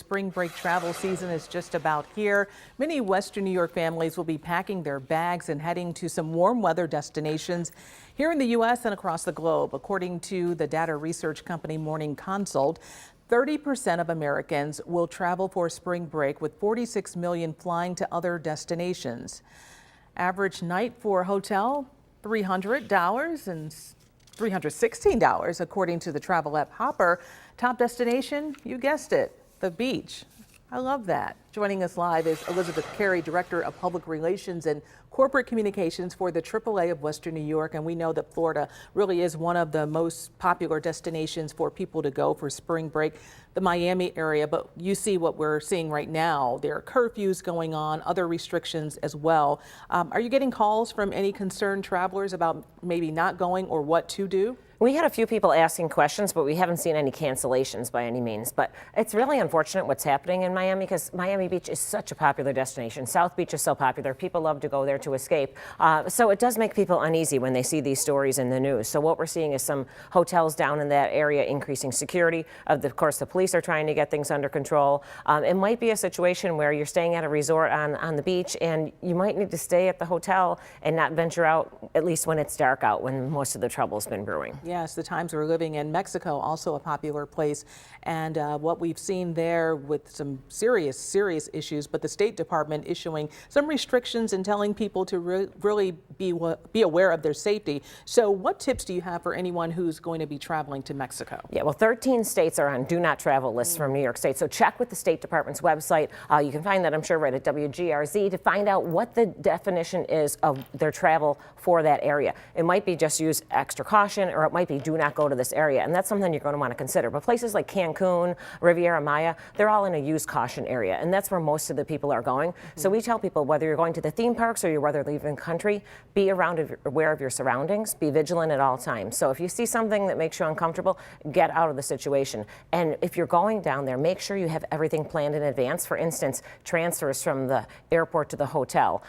Spring break travel season is just about here. Many Western New York families will be packing their bags and heading to some warm weather destinations here in the U.S. and across the globe. According to the data research company Morning Consult, 30% of Americans will travel for spring break, with 46 million flying to other destinations. Average night for a hotel, $300 and $316, according to the travel app Hopper. Top destination, you guessed it, the beach. I love that. Joining us live is Elizabeth Carey, Director of Public Relations and Corporate Communications for the AAA of Western New York. And we know that Florida really is one of the most popular destinations for people to go for spring break, the Miami area. But you see what we're seeing right now. There are curfews going on, other restrictions as well. Are you getting calls from any concerned travelers about maybe not going or what to do? We had a few people asking questions, but we haven't seen any cancellations by any means. But it's really unfortunate what's happening in Miami, because Miami Beach is such a popular destination. South Beach is so popular. People love to go there to escape. So it does make people uneasy when they see these stories in the news. So what we're seeing is some hotels down in that area increasing security. Of course, the police are trying to get things under control. It might be a situation where you're staying at a resort on the beach, and you might need to stay at the hotel and not venture out, at least when it's dark out, when most of the trouble's been brewing. Yes, the times we're living in. Mexico, also a popular place, and what we've seen there with some serious issues, but the State Department issuing some restrictions and telling people to really be aware of their safety. So what tips do you have for anyone who's going to be traveling to Mexico? Yeah, well, 13 states are on do not travel lists from New York State. So check with the State Department's website. You can find that, I'm sure, right at WGRZ to find out what the definition is of their travel for that area. It might be just use extra caution, or it might be do not go to this area, and that's something you're going to want to consider. But places like Cancun, Riviera Maya, they're all in a use caution area, and that's where most of the people are going. So we tell people, whether you're going to the theme parks or you're whether leaving the country, be aware of your surroundings, be vigilant at all times. So if you see something that makes you uncomfortable, get out of the situation. And if you're going down there, make sure you have everything planned in advance. For instance, transfers from the airport to the hotel,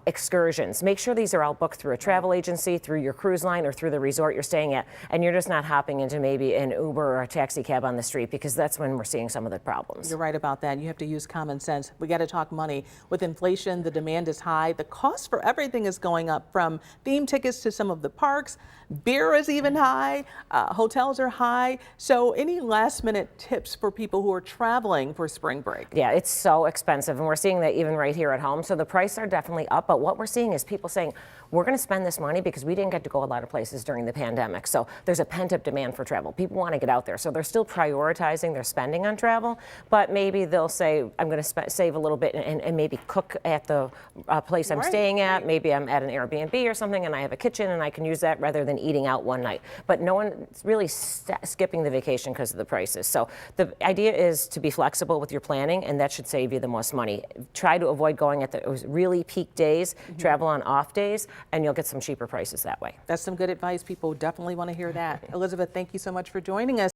excursions. Make sure these are all booked through a travel agency, through your cruise line, or through the resort you're staying at, and you're just not hopping into maybe an Uber or a taxi cab on the street, because that's when we're seeing some of the problems. You're right about that. You have to use common sense. We got to talk money. With inflation, the demand is high. The cost for everything is going up, from theme tickets to some of the parks. Beer is even high. Hotels are high. So any last minute tips for people who are traveling for spring break? Yeah, it's so expensive, and we're seeing that even right here at home. So the prices are definitely up, but what we're seeing is people saying, we're going to spend this money because we didn't get to go a lot of places during the pandemic. So there's a pent-up demand for travel. People want to get out there. So they're still prioritizing their spending on travel, but maybe they'll say, I'm going to save a little bit and maybe cook at the place I'm staying at. Maybe I'm at an Airbnb or something, and I have a kitchen and I can use that rather than eating out one night. But no one's really skipping the vacation because of the prices. So the idea is to be flexible with your planning, and that should save you the most money. Try to avoid going at the really peak days, travel on off days, and you'll get some cheaper prices that way. That's some good advice. People definitely want to hear that. Elizabeth, thank you so much for joining us.